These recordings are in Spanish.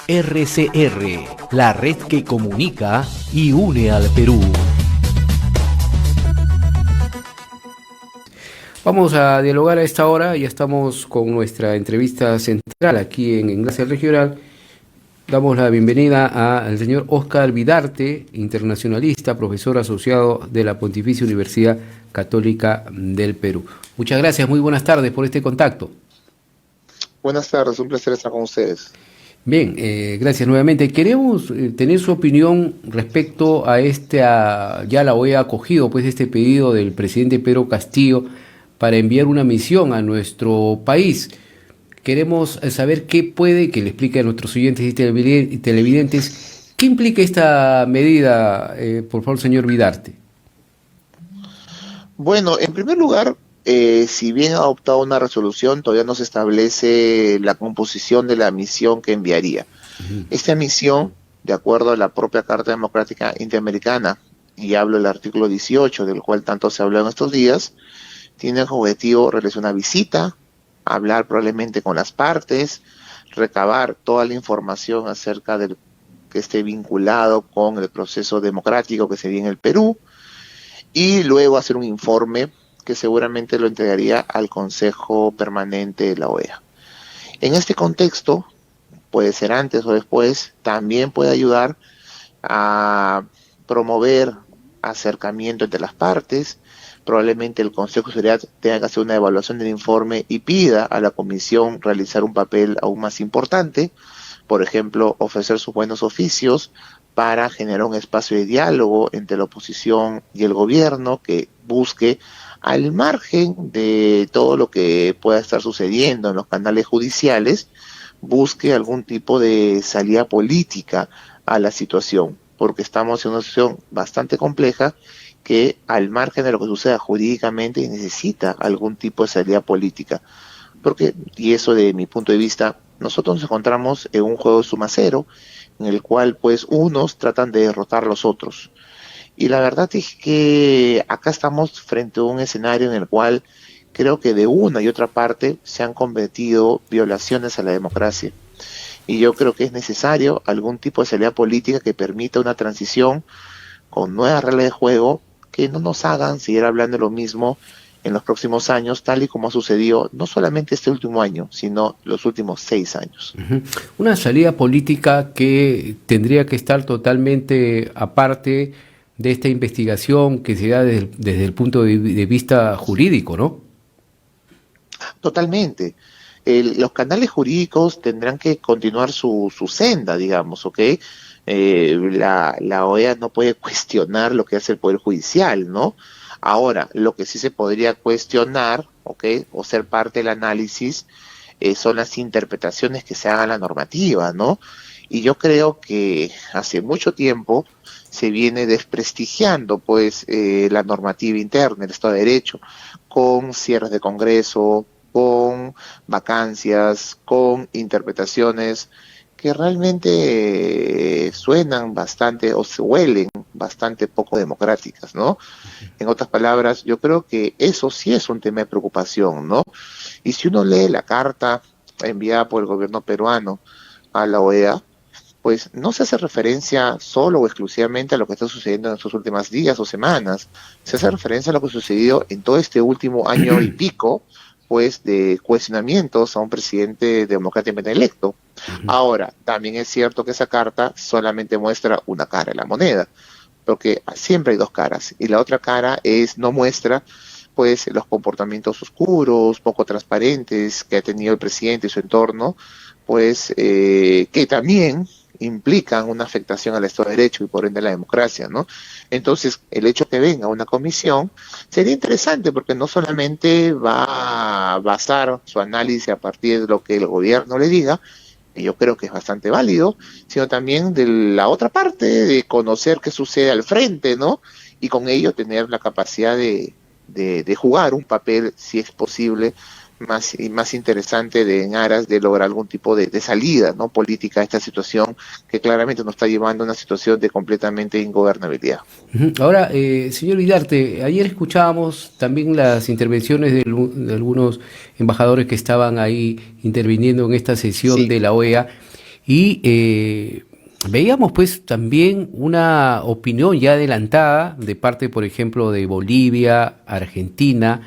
RCR, la red que comunica y une al Perú. Vamos a dialogar a esta hora, ya estamos con nuestra entrevista central aquí en Enlace Regional. Damos la bienvenida al señor Óscar Vidarte, internacionalista, profesor asociado de la Pontificia Universidad Católica del Perú. Muchas gracias, muy buenas tardes por este contacto. Buenas tardes, un placer estar con ustedes. Bien, gracias nuevamente. Queremos tener su opinión respecto a ya la OEA ha acogido pues este pedido del presidente Pedro Castillo para enviar una misión a nuestro país. Queremos saber qué puede, que le explique a nuestros oyentes y televidentes, qué implica esta medida, por favor, señor Vidarte. Bueno, en primer lugar, si bien ha adoptado una resolución, todavía no se establece la composición de la misión que enviaría. Esta misión, de acuerdo a la propia Carta Democrática Interamericana, y hablo del artículo 18, del cual tanto se habló en estos días, tiene como objetivo realizar una visita, hablar probablemente con las partes, recabar toda la información acerca del que esté vinculado con el proceso democrático que se vive en el Perú, y luego hacer un informe que seguramente lo entregaría al Consejo Permanente de la OEA. En este contexto, puede ser antes o después, también puede ayudar a promover acercamiento entre las partes. Probablemente el Consejo de Seguridad tenga que hacer una evaluación del informe y pida a la Comisión realizar un papel aún más importante, por ejemplo, ofrecer sus buenos oficios para generar un espacio de diálogo entre la oposición y el gobierno que busque, al margen de todo lo que pueda estar sucediendo en los canales judiciales, busque algún tipo de salida política a la situación, porque estamos en una situación bastante compleja que, al margen de lo que suceda jurídicamente, necesita algún tipo de salida política. Porque, y eso de mi punto de vista, nosotros nos encontramos en un juego de suma cero, en el cual pues unos tratan de derrotar a los otros. Y la verdad es que acá estamos frente a un escenario en el cual creo que de una y otra parte se han cometido violaciones a la democracia. Y yo creo que es necesario algún tipo de salida política que permita una transición con nuevas reglas de juego que no nos hagan seguir hablando de lo mismo en los próximos años, tal y como ha sucedido no solamente este último año, sino los últimos 6 años. Una salida política que tendría que estar totalmente aparte de esta investigación que se da desde el punto de vista jurídico, ¿no? Totalmente. Los canales jurídicos tendrán que continuar su senda, digamos, ¿ok? La OEA no puede cuestionar lo que hace el Poder Judicial, ¿no? Ahora, lo que sí se podría cuestionar, ¿ok?, o ser parte del análisis, son las interpretaciones que se hagan a la normativa, ¿no? Y yo creo que hace mucho tiempo se viene desprestigiando, pues, la normativa interna, el Estado de Derecho, con cierres de Congreso, con vacancias, con interpretaciones que realmente suenan bastante o se huelen bastante poco democráticas, ¿no? En otras palabras, yo creo que eso sí es un tema de preocupación, ¿no? Y si uno lee la carta enviada por el gobierno peruano a la OEA, pues no se hace referencia solo o exclusivamente a lo que está sucediendo en estos últimos días o semanas, se hace referencia a lo que ha sucedido en todo este último año y pico, pues, de cuestionamientos a un presidente democráticamente electo. Ahora, también es cierto que esa carta solamente muestra una cara de la moneda, porque siempre hay dos caras, y la otra cara no muestra, pues, los comportamientos oscuros, poco transparentes que ha tenido el presidente y su entorno, pues, que también implican una afectación al Estado de Derecho y por ende a la democracia, ¿no? Entonces, el hecho que venga una comisión sería interesante porque no solamente va a basar su análisis a partir de lo que el gobierno le diga, que yo creo que es bastante válido, sino también de la otra parte, de conocer qué sucede al frente, ¿no? Y con ello tener la capacidad de jugar un papel, si es posible, más interesante en aras de lograr algún tipo de salida, ¿no?, política a esta situación que claramente nos está llevando a una situación de completamente ingobernabilidad. Ahora, señor Vidarte, ayer escuchábamos también las intervenciones de algunos embajadores que estaban ahí interviniendo en esta sesión Sí. de la OEA Y veíamos pues también una opinión ya adelantada de parte, por ejemplo, de Bolivia, Argentina,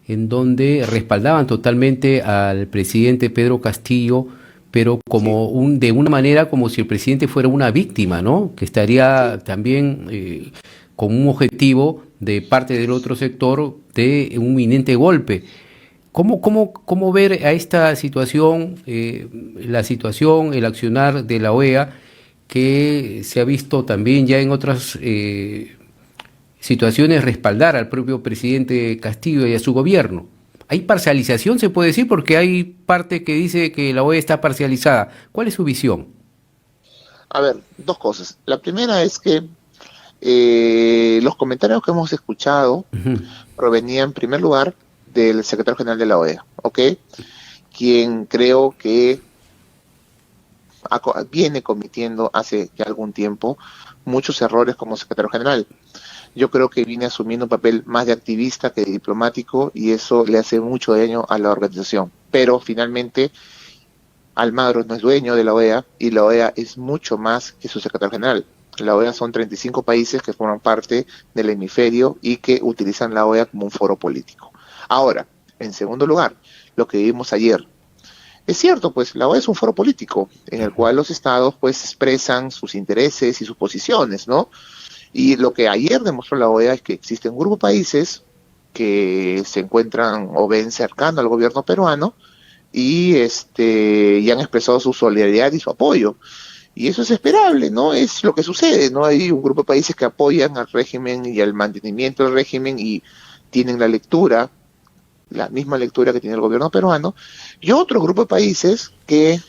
en donde respaldaban totalmente al presidente Pedro Castillo, pero como de una manera como si el presidente fuera una víctima, ¿no? Que estaría también con un objetivo de parte del otro sector de un inminente golpe. ¿Cómo ver a esta situación, la situación, el accionar de la OEA, que se ha visto también ya en otras situaciones respaldar al propio presidente Castillo y a su gobierno? ¿Hay parcialización, se puede decir? Porque hay parte que dice que la OEA está parcializada. ¿Cuál es su visión? A ver, dos cosas. La primera es que los comentarios que hemos escuchado provenían en primer lugar del secretario general de la OEA, ¿ok? Quien creo que viene cometiendo hace ya algún tiempo muchos errores como secretario general. Yo creo que viene asumiendo un papel más de activista que de diplomático y eso le hace mucho daño a la organización. Pero finalmente Almagro no es dueño de la OEA y la OEA es mucho más que su secretario general. La OEA son 35 países que forman parte del hemisferio y que utilizan la OEA como un foro político. Ahora, en segundo lugar, lo que vimos ayer. Es cierto, pues la OEA es un foro político en el cual los estados pues expresan sus intereses y sus posiciones, ¿no? Y lo que ayer demostró la OEA es que existen un grupo de países que se encuentran o ven cercano al gobierno peruano y han expresado su solidaridad y su apoyo. Y eso es esperable, ¿no? Es lo que sucede, ¿no? Hay un grupo de países que apoyan al régimen y al mantenimiento del régimen y tienen la misma lectura que tiene el gobierno peruano, y otro grupo de países que,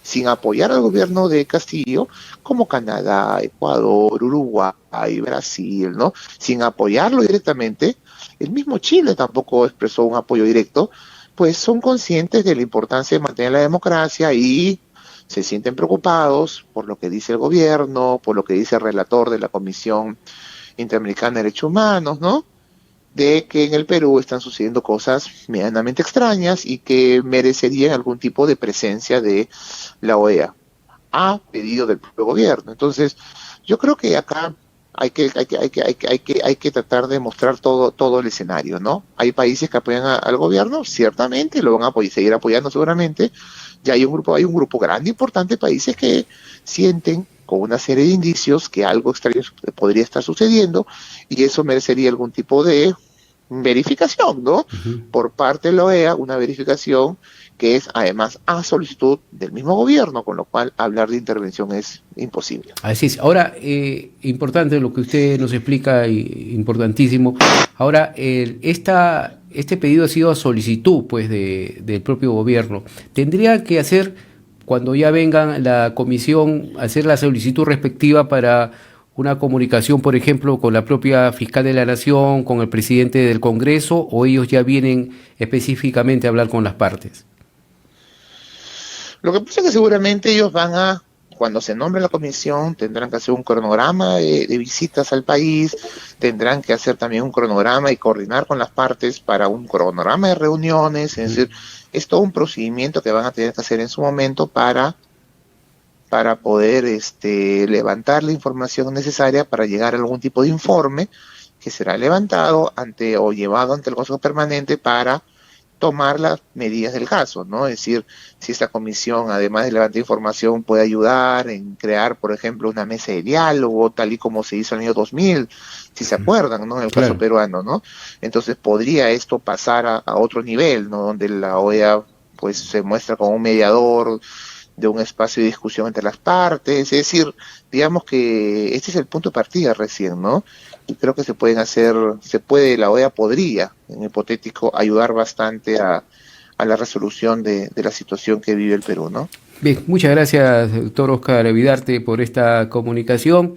sin apoyar al gobierno de Castillo, como Canadá, Ecuador, Uruguay, Brasil, ¿no? Sin apoyarlo directamente, el mismo Chile tampoco expresó un apoyo directo, pues son conscientes de la importancia de mantener la democracia y se sienten preocupados por lo que dice el gobierno, por lo que dice el relator de la Comisión Interamericana de Derechos Humanos, ¿no? De que en el Perú están sucediendo cosas medianamente extrañas y que merecerían algún tipo de presencia de la OEA a pedido del propio gobierno. Entonces, yo creo que acá hay que tratar de mostrar todo el escenario, ¿no? Hay países que apoyan al gobierno, ciertamente, lo van a seguir apoyando seguramente. Ya hay un grupo grande, importante de países que sienten con una serie de indicios que algo extraño podría estar sucediendo y eso merecería algún tipo de verificación, ¿no? Por parte de la OEA, una verificación que es además a solicitud del mismo gobierno, con lo cual hablar de intervención es imposible. Así es. Ahora, importante lo que usted nos explica, importantísimo. Ahora, este pedido ha sido a solicitud, pues, del propio gobierno. ¿Tendría que hacer, cuando ya venga la comisión, hacer la solicitud respectiva para una comunicación, por ejemplo, con la propia fiscal de la Nación, con el presidente del Congreso, o ellos ya vienen específicamente a hablar con las partes? Lo que pasa es que seguramente ellos cuando se nombre la comisión, tendrán que hacer un cronograma de visitas al país, tendrán que hacer también un cronograma y coordinar con las partes para un cronograma de reuniones, es decir, es todo un procedimiento que van a tener que hacer en su momento para poder levantar la información necesaria para llegar a algún tipo de informe que será levantado o llevado ante el Consejo Permanente para tomar las medidas del caso, ¿no? Es decir, si esta comisión, además de levantar información, puede ayudar en crear, por ejemplo, una mesa de diálogo, tal y como se hizo en el año 2000, si se acuerdan, ¿no? En el caso peruano, ¿no? Entonces podría esto pasar a otro nivel, ¿no? Donde la OEA, pues, se muestra como un mediador de un espacio de discusión entre las partes, es decir, digamos que este es el punto de partida recién, ¿no? Y creo que la OEA podría, en hipotético, ayudar bastante a la resolución de la situación que vive el Perú, ¿no? Bien, muchas gracias, doctor Oscar Vidarte, por esta comunicación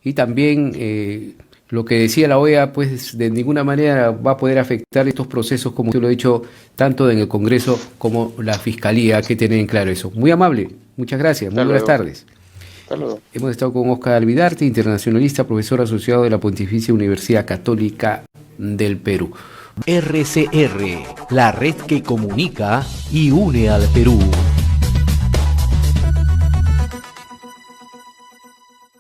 y también lo que decía la OEA, pues de ninguna manera va a poder afectar estos procesos, como usted lo ha dicho, tanto en el Congreso como la Fiscalía, que tener en claro eso. Muy amable, muchas gracias, muy buenas tardes. Hasta luego. Hemos estado con Oscar Vidarte, internacionalista, profesor asociado de la Pontificia Universidad Católica del Perú. RCR, la red que comunica y une al Perú.